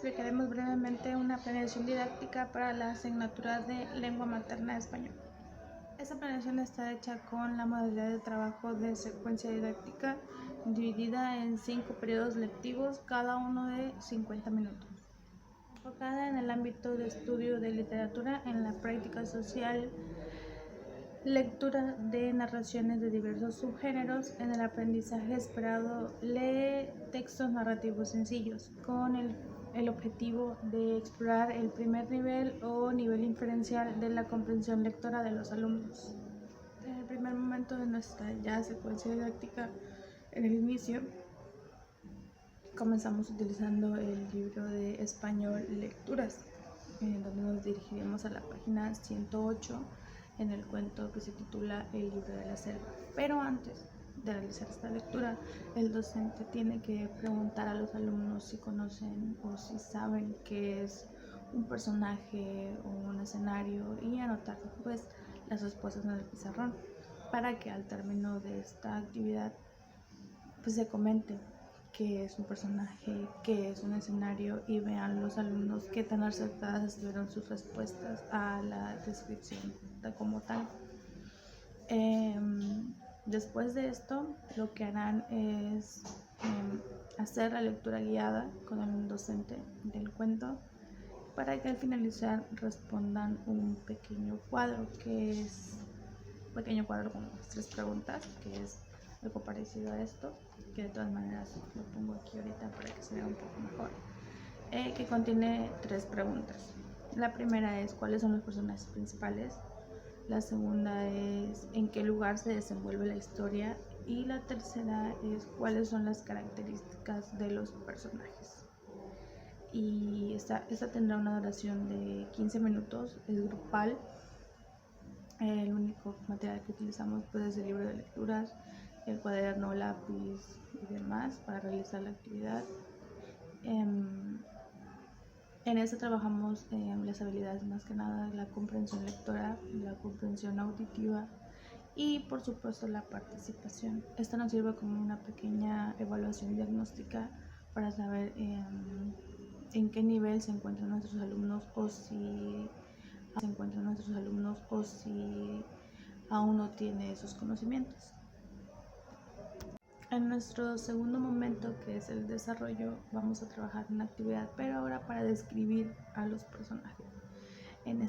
explicaremos brevemente una planeación didáctica para la asignatura de lengua materna español. Esta planeación está hecha con la modalidad de trabajo de secuencia didáctica dividida en 5 periodos lectivos, cada uno de 50 minutos. Enfocada en el ámbito de estudio de literatura, en la práctica social, lectura de narraciones de diversos subgéneros. En el aprendizaje esperado, lee textos narrativos sencillos con el objetivo de explorar el primer nivel o nivel inferencial de la comprensión lectora de los alumnos. En el primer momento de nuestra ya secuencia didáctica, en el inicio, comenzamos utilizando el libro de español Lecturas, en donde nos dirigiremos a la página 108 en el cuento que se titula El libro de la selva. Pero antes de realizar esta lectura, el docente tiene que preguntar a los alumnos si conocen o si saben qué es un personaje o un escenario y anotar pues las respuestas en el pizarrón para que al término de esta actividad pues se comente qué es un personaje, qué es un escenario y vean los alumnos qué tan acertadas estuvieron sus respuestas a la descripción como tal. Después de esto, lo que harán es hacer la lectura guiada con el docente del cuento para que al finalizar respondan un pequeño cuadro con 3 preguntas, que es algo parecido a esto, que de todas maneras lo pongo aquí ahorita para que se vea un poco mejor, que contiene 3 preguntas. La primera es ¿cuáles son los personajes principales? La segunda es ¿en qué lugar se desenvuelve la historia? Y la tercera es ¿cuáles son las características de los personajes? Y esta tendrá una duración de 15 minutos, es grupal. El único material que utilizamos pues, es el libro de lecturas, el cuaderno, lápiz y demás para realizar la actividad. En este trabajamos las habilidades más que nada, la comprensión lectora, la comprensión auditiva y por supuesto la participación. Esta nos sirve como una pequeña evaluación diagnóstica para saber en qué nivel se encuentran nuestros alumnos o si aún no tiene esos conocimientos. En nuestro segundo momento, que es el desarrollo, vamos a trabajar una actividad, pero ahora para describir a los personajes. En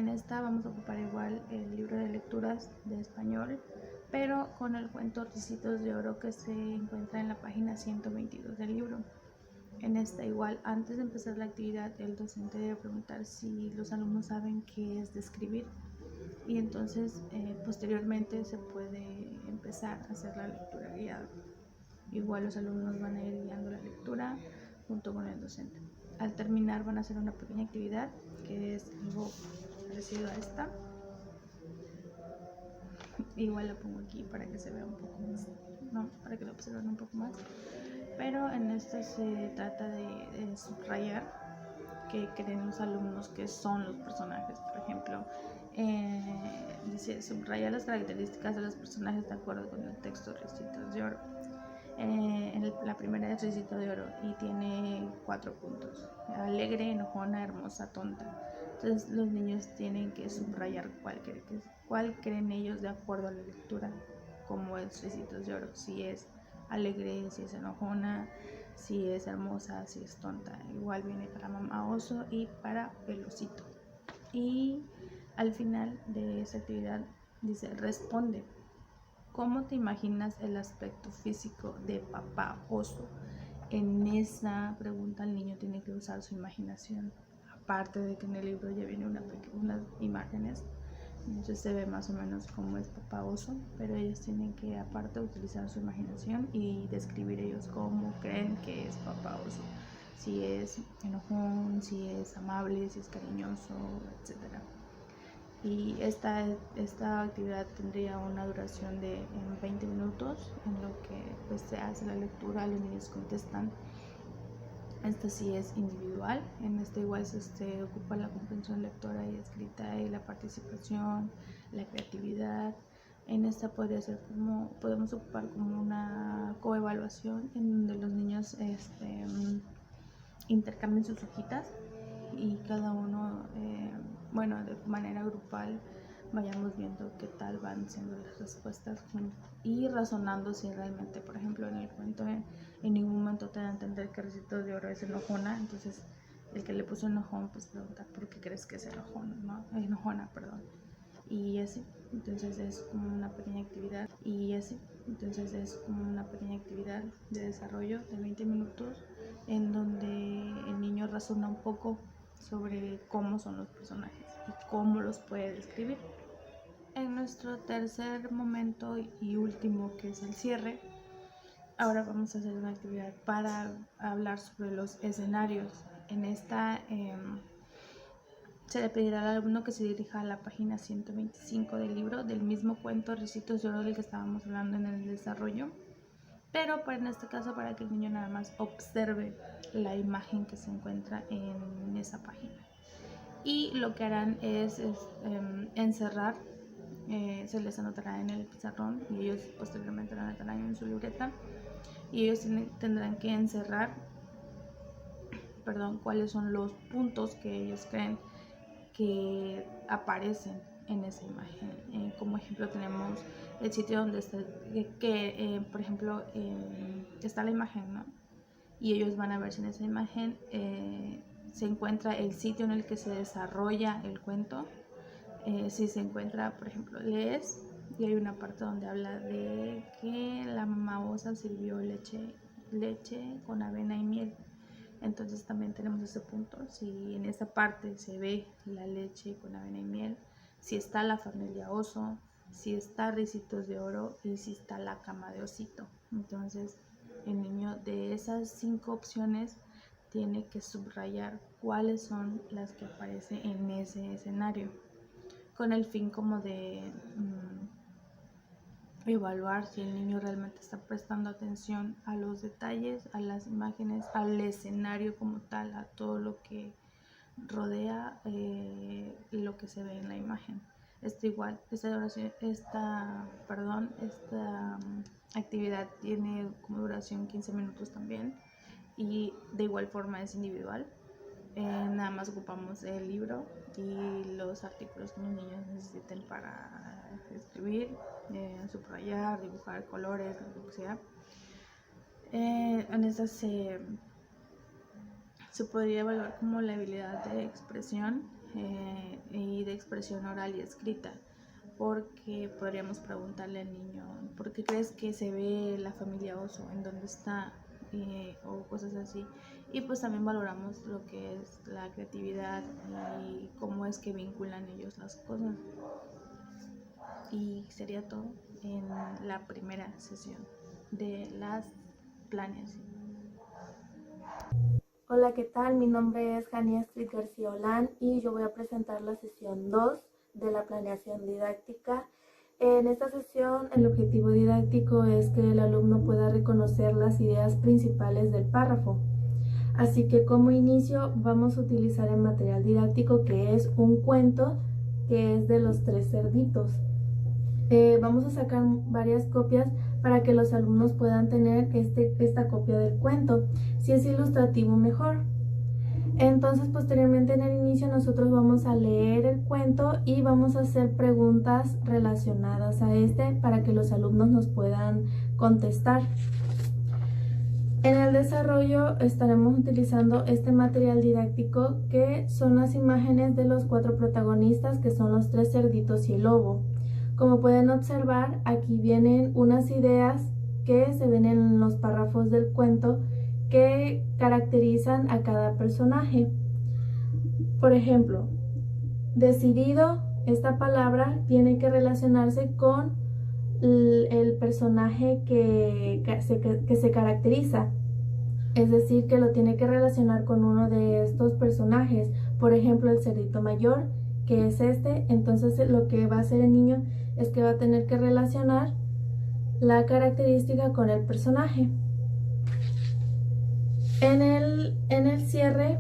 esta vamos a ocupar igual el libro de lecturas de español, pero con el cuento Ricitos de Oro que se encuentra en la página 122 del libro. En esta igual, antes de empezar la actividad, el docente debe preguntar si los alumnos saben qué es describir y entonces posteriormente se puede empezar a hacer la lectura guiada. Igual los alumnos van a ir guiando la lectura junto con el docente. Al terminar van a hacer una pequeña actividad que es algo parecido a esta. Igual la pongo aquí para que se vea un poco más, para que lo observen un poco más. Pero en esta se trata de subrayar que creen los alumnos que son los personajes. Por ejemplo, dice subraya las características de los personajes de acuerdo con el texto Ricitos de Oro. La primera es Ricito de Oro y tiene 4 puntos: alegre, enojona, hermosa, tonta. Entonces los niños tienen que subrayar cuál creen ellos de acuerdo a la lectura, como es Ricitos de Oro, si es alegre, si es enojona, si es hermosa, si es tonta. Igual viene para Mamá Oso y para Pelucito. Y al final de esa actividad dice responde. ¿Cómo te imaginas el aspecto físico de Papá Oso? En esa pregunta el niño tiene que usar su imaginación. Aparte de que en el libro ya viene unas imágenes, entonces se ve más o menos cómo es Papá Oso, pero ellos tienen que aparte utilizar su imaginación y describir ellos cómo creen que es Papá Oso. Si es enojón, si es amable, si es cariñoso, etcétera. Y esta actividad tendría una duración de 20 minutos en lo que pues, se hace la lectura, los niños contestan. Esta sí es individual, en esta igual se ocupa la comprensión lectora y escrita y la participación, la creatividad. En esta podemos ocupar como una coevaluación en donde los niños intercambien sus hojitas y cada uno, de manera grupal, vayamos viendo qué tal van siendo las respuestas y razonando si realmente, por ejemplo, en el cuento en ningún momento te da a entender que Ricitos de Oro es enojona, entonces el que le puso enojón pues pregunta por qué crees que es enojona, perdón. Y así, entonces es como una pequeña actividad de desarrollo de 20 minutos en donde el niño razona un poco sobre cómo son los personajes y cómo los puede describir. En nuestro tercer momento y último, que es el cierre, ahora vamos a hacer una actividad para hablar sobre los escenarios. En esta se le pedirá al alumno que se dirija a la página 125 del libro, del mismo cuento Ricitos de Oro del que estábamos hablando en el desarrollo, pero en este caso para que el niño nada más observe la imagen que se encuentra en esa página. Y lo que harán es encerrar, se les anotará en el pizarrón y ellos posteriormente lo anotarán en su libreta, y ellos tendrán que encerrar, cuáles son los puntos que ellos creen que aparecen en esa imagen. Como ejemplo tenemos el sitio donde está, por ejemplo, está la imagen, ¿no? Y ellos van a ver si en esa imagen se encuentra el sitio en el que se desarrolla el cuento. Si se encuentra, por ejemplo, lees, y hay una parte donde habla de que la mamá osa sirvió leche con avena y miel. Entonces también tenemos ese punto, si en esa parte se ve la leche con avena y miel, si está la familia oso, si está Ricitos de Oro y si está la cama de osito. Entonces el niño de esas 5 opciones tiene que subrayar cuáles son las que aparecen en ese escenario, con el fin como de evaluar si el niño realmente está prestando atención a los detalles, a las imágenes, al escenario como tal, a todo lo que rodea lo que se ve en la imagen. Esta actividad tiene como duración 15 minutos también, y de igual forma es individual. Nada más ocupamos el libro y los artículos que los niños necesiten para escribir, subrayar, dibujar colores, lo que sea. En esta se podría evaluar como la habilidad de expresión y de expresión oral y escrita, porque podríamos preguntarle al niño ¿por qué crees que se ve la familia oso? ¿En dónde está? O cosas así. Y pues también valoramos lo que es la creatividad y cómo es que vinculan ellos las cosas. Y sería todo en la primera sesión de las planeaciones. Hola, ¿qué tal? Mi nombre es Jania Astrid García Olán y yo voy a presentar la sesión 2 de la planeación didáctica. En esta sesión el objetivo didáctico es que el alumno pueda reconocer las ideas principales del párrafo. Así que como inicio vamos a utilizar el material didáctico, que es un cuento que es de los 3 cerditos. Vamos a sacar varias copias para que los alumnos puedan tener esta copia del cuento. Si es ilustrativo, mejor. Entonces, posteriormente en el inicio nosotros vamos a leer el cuento y vamos a hacer preguntas relacionadas a para que los alumnos nos puedan contestar. En el desarrollo estaremos utilizando este material didáctico, que son las imágenes de los 4 protagonistas, que son los 3 cerditos y el lobo. Como pueden observar, aquí vienen unas ideas que se ven en los párrafos del cuento que caracterizan a cada personaje. Por ejemplo, decidido, esta palabra tiene que relacionarse con el personaje que se caracteriza. Es decir, que lo tiene que relacionar con uno de estos personajes. Por ejemplo, el cerdito mayor, que es entonces lo que va a hacer el niño es que va a tener que relacionar la característica con el personaje. En el cierre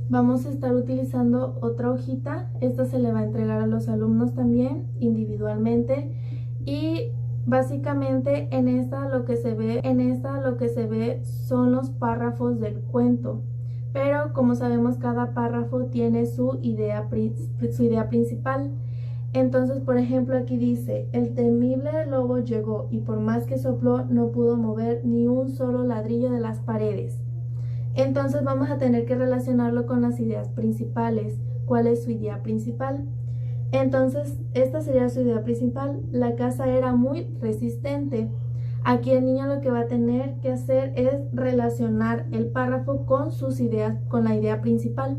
vamos a estar utilizando otra hojita. Esta se le va a entregar a los alumnos también individualmente, y básicamente en esta lo que se ve son los párrafos del cuento. pero como sabemos cada párrafo tiene su idea principal. Entonces, por ejemplo, aquí dice: el temible lobo llegó y por más que sopló no pudo mover ni un solo ladrillo de las paredes. Entonces vamos a tener que relacionarlo con las ideas principales. ¿Cuál es su idea principal? Entonces, esta sería su idea principal. La casa era muy resistente. Aquí el niño lo que va a tener que hacer es relacionar el párrafo con sus ideas, con la idea principal.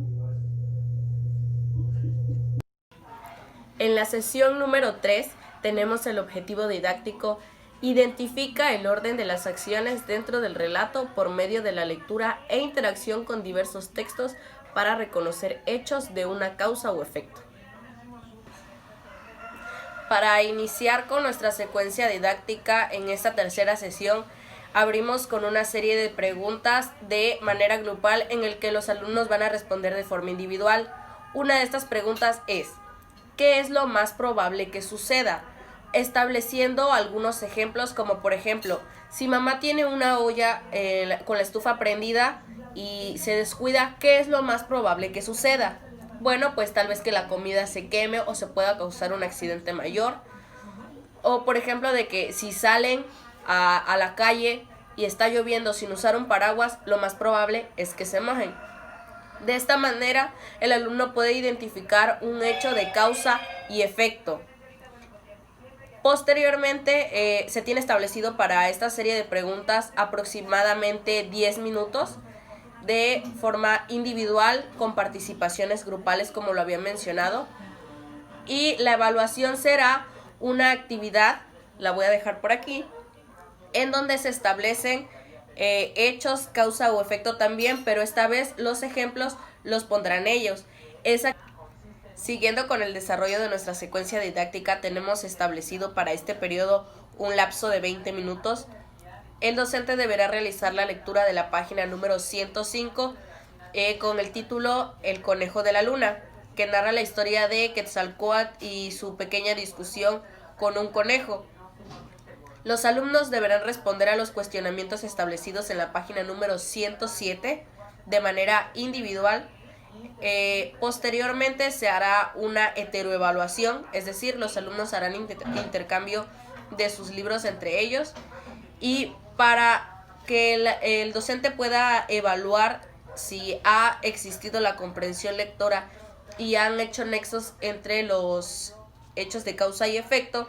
En la sesión número 3 tenemos el objetivo didáctico. Identifica el orden de las acciones dentro del relato por medio de la lectura e interacción con diversos textos para reconocer hechos de una causa o efecto. Para iniciar con nuestra secuencia didáctica en esta tercera sesión, abrimos con una serie de preguntas de manera grupal en el que los alumnos van a responder de forma individual. Una de estas preguntas es: ¿qué es lo más probable que suceda? Estableciendo algunos ejemplos, como por ejemplo, si mamá tiene una olla con la estufa prendida y se descuida, ¿qué es lo más probable que suceda? Bueno, pues tal vez que la comida se queme o se pueda causar un accidente mayor. O por ejemplo de que si salen a la calle y está lloviendo sin usar un paraguas, lo más probable es que se mojen. De esta manera, el alumno puede identificar un hecho de causa y efecto. Posteriormente, se tiene establecido para esta serie de preguntas aproximadamente 10 minutos de forma individual con participaciones grupales, como lo había mencionado. Y la evaluación será una actividad, la voy a dejar por aquí, en donde se establecen hechos, causa o efecto también, pero esta vez los ejemplos los pondrán ellos. Siguiendo con el desarrollo de nuestra secuencia didáctica, tenemos establecido para este periodo un lapso de 20 minutos. El docente deberá realizar la lectura de la página número 105 con el título El conejo de la luna, que narra la historia de Quetzalcóatl y su pequeña discusión con un conejo. Los alumnos deberán responder a los cuestionamientos establecidos en la página número 107 de manera individual. Posteriormente se hará una heteroevaluación, es decir, los alumnos harán intercambio de sus libros entre ellos, y para que el docente pueda evaluar si ha existido la comprensión lectora y han hecho nexos entre los hechos de causa y efecto,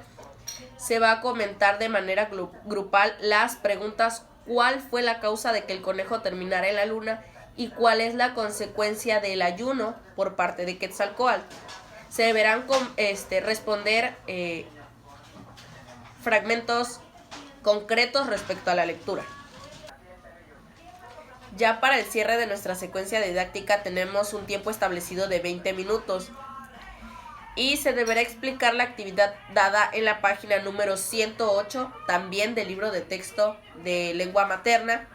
se va a comentar de manera grupal las preguntas: ¿cuál fue la causa de que el conejo terminara en la luna? ¿Y cuál es la consecuencia del ayuno por parte de Quetzalcóatl? Se deberán responder fragmentos concretos respecto a la lectura. Ya para el cierre de nuestra secuencia didáctica tenemos un tiempo establecido de 20 minutos y se deberá explicar la actividad dada en la página número 108, también del libro de texto de lengua materna,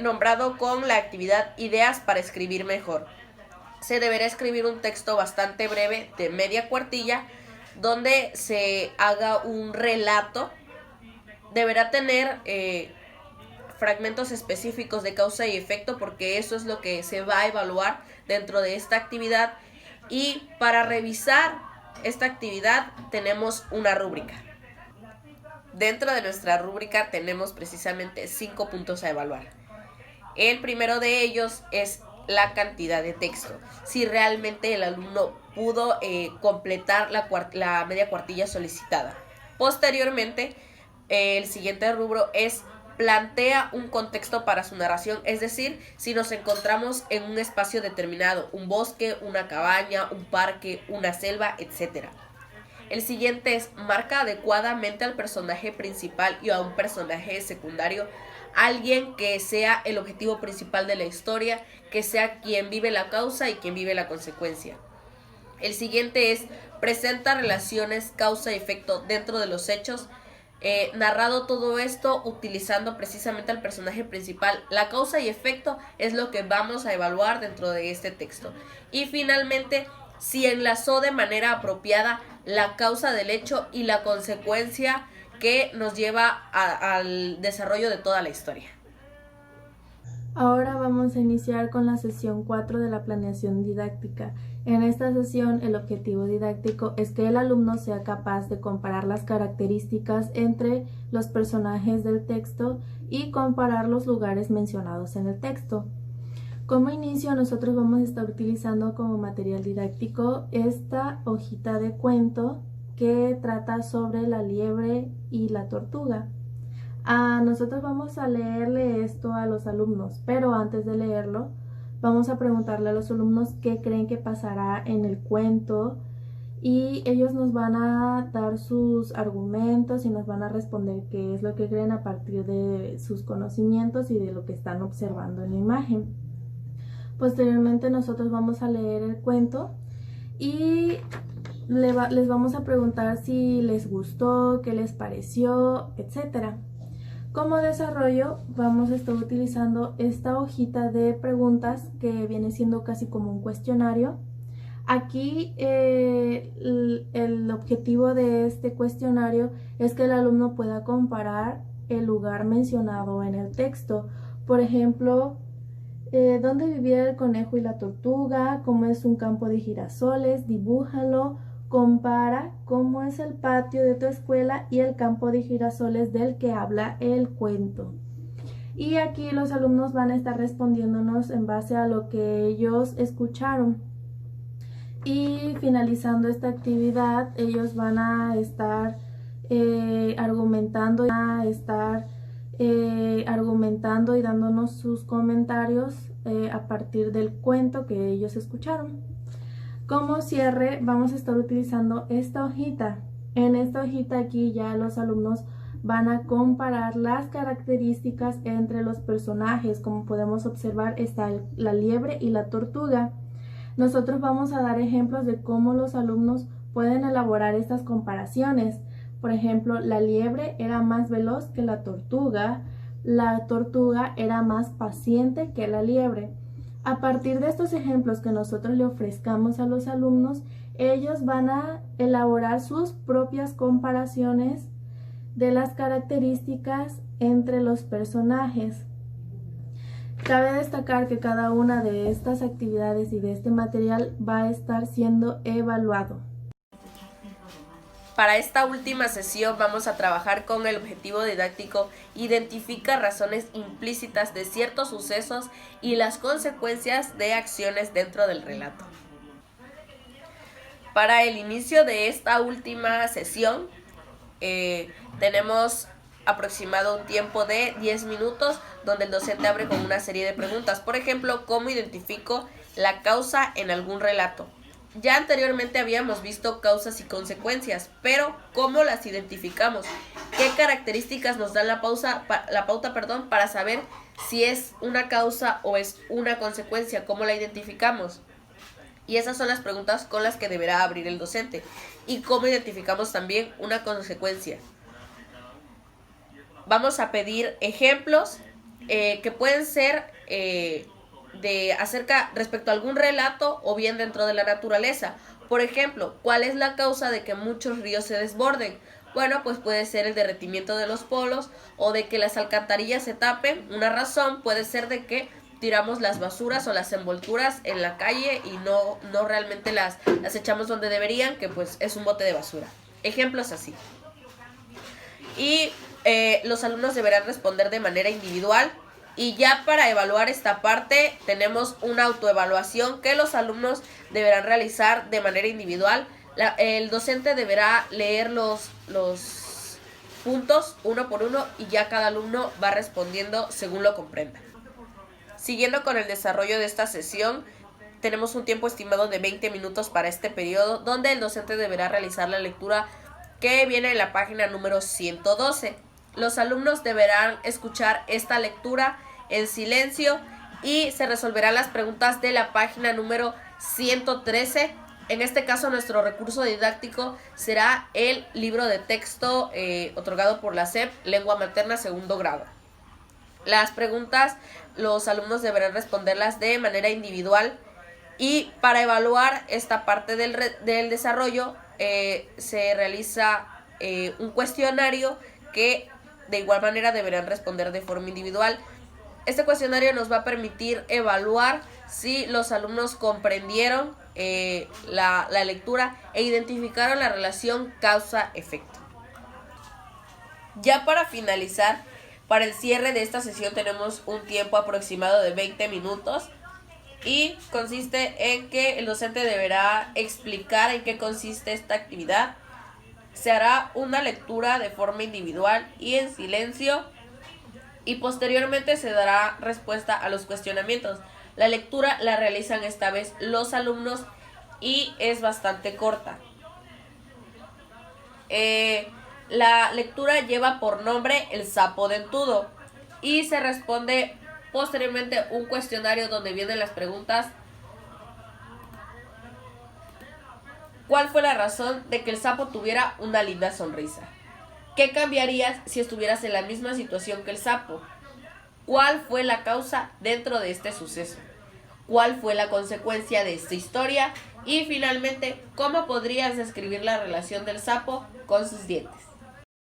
nombrado con la actividad Ideas para escribir mejor. Se deberá escribir un texto bastante breve de media cuartilla donde se haga un relato. Deberá tener fragmentos específicos de causa y efecto, porque eso es lo que se va a evaluar dentro de esta actividad. Y para revisar esta actividad tenemos una rúbrica. Dentro de nuestra rúbrica tenemos precisamente 5 puntos a evaluar. El primero de ellos es la cantidad de texto. Si realmente el alumno pudo completar la media cuartilla solicitada. Posteriormente, el siguiente rubro es plantea un contexto para su narración, es decir, si nos encontramos en un espacio determinado, un bosque, una cabaña, un parque, una selva, etc. El siguiente es marca adecuadamente al personaje principal y a un personaje secundario, alguien que sea el objetivo principal de la historia, que sea quien vive la causa y quien vive la consecuencia. El siguiente es presenta relaciones causa y efecto dentro de los hechos, narrado todo esto utilizando precisamente al personaje principal. La causa y efecto es lo que vamos a evaluar dentro de este texto. Y finalmente, si enlazó de manera apropiada la causa del hecho y la consecuencia que nos lleva al desarrollo de toda la historia. Ahora vamos a iniciar con la sesión 4 de la planeación didáctica. En esta sesión, el objetivo didáctico es que el alumno sea capaz de comparar las características entre los personajes del texto y comparar los lugares mencionados en el texto. Como inicio, nosotros vamos a estar utilizando como material didáctico esta hojita de cuento que trata sobre la liebre y la tortuga. Nosotros vamos a leerle esto a los alumnos, pero antes de leerlo, vamos a preguntarle a los alumnos qué creen que pasará en el cuento y ellos nos van a dar sus argumentos y nos van a responder qué es lo que creen a partir de sus conocimientos y de lo que están observando en la imagen. Posteriormente nosotros vamos a leer el cuento y les vamos a preguntar si les gustó, qué les pareció, etc. Como desarrollo vamos a estar utilizando esta hojita de preguntas que viene siendo casi como un cuestionario. Aquí el objetivo de este cuestionario es que el alumno pueda comparar el lugar mencionado en el texto. Por ejemplo, ¿dónde vivía el conejo y la tortuga? ¿Cómo es un campo de girasoles? Dibújalo. Compara cómo es el patio de tu escuela y el campo de girasoles del que habla el cuento. Y aquí los alumnos van a estar respondiéndonos en base a lo que ellos escucharon. Y finalizando esta actividad, ellos van a estar argumentando y dándonos sus comentarios a partir del cuento que ellos escucharon. Como cierre vamos a estar utilizando esta hojita. En esta hojita aquí ya los alumnos van a comparar las características entre los personajes. Como podemos observar está la liebre y la tortuga. Nosotros vamos a dar ejemplos de cómo los alumnos pueden elaborar estas comparaciones. Por ejemplo, la liebre era más veloz que la tortuga era más paciente que la liebre. A partir de estos ejemplos que nosotros le ofrezcamos a los alumnos, ellos van a elaborar sus propias comparaciones de las características entre los personajes. Cabe destacar que cada una de estas actividades y de este material va a estar siendo evaluado. Para esta última sesión vamos a trabajar con el objetivo didáctico, identifica razones implícitas de ciertos sucesos y las consecuencias de acciones dentro del relato. Para el inicio de esta última sesión tenemos aproximado un tiempo de 10 minutos donde el docente abre con una serie de preguntas. Por ejemplo, ¿cómo identifico la causa en algún relato? Ya anteriormente habíamos visto causas y consecuencias, pero ¿cómo las identificamos? ¿Qué características nos dan la pauta para saber si es una causa o es una consecuencia? ¿Cómo la identificamos? Y esas son las preguntas con las que deberá abrir el docente. ¿Y cómo identificamos también una consecuencia? Vamos a pedir ejemplos que pueden ser respecto a algún relato o bien dentro de la naturaleza. Por ejemplo, ¿cuál es la causa de que muchos ríos se desborden? Bueno, pues puede ser el derretimiento de los polos o de que las alcantarillas se tapen. Una razón puede ser de que tiramos las basuras o las envolturas en la calle y no realmente las echamos donde deberían, que pues es un bote de basura. Ejemplos así. Y los alumnos deberán responder de manera individual. Y ya para evaluar esta parte tenemos una autoevaluación que los alumnos deberán realizar de manera individual. El docente deberá leer los puntos uno por uno y ya cada alumno va respondiendo según lo comprenda. Siguiendo con el desarrollo de esta sesión, tenemos un tiempo estimado de 20 minutos para este periodo, donde el docente deberá realizar la lectura que viene en la página número 112. Los alumnos deberán escuchar esta lectura en silencio y se resolverán las preguntas de la página número 113. En este caso, nuestro recurso didáctico será el libro de texto otorgado por la SEP, Lengua Materna, segundo grado. Las preguntas, los alumnos deberán responderlas de manera individual y para evaluar esta parte del desarrollo se realiza un cuestionario que de igual manera deberán responder de forma individual. Este cuestionario nos va a permitir evaluar si los alumnos comprendieron la lectura e identificaron la relación causa-efecto. Ya para finalizar, para el cierre de esta sesión tenemos un tiempo aproximado de 20 minutos y consiste en que el docente deberá explicar en qué consiste esta actividad. Se hará una lectura de forma individual y en silencio y posteriormente se dará respuesta a los cuestionamientos. La lectura la realizan esta vez los alumnos y es bastante corta. La lectura lleva por nombre El sapo dentudo y se responde posteriormente un cuestionario donde vienen las preguntas. ¿Cuál fue la razón de que el sapo tuviera una linda sonrisa? ¿Qué cambiarías si estuvieras en la misma situación que el sapo? ¿Cuál fue la causa dentro de este suceso? ¿Cuál fue la consecuencia de esta historia? Y finalmente, ¿cómo podrías describir la relación del sapo con sus dientes?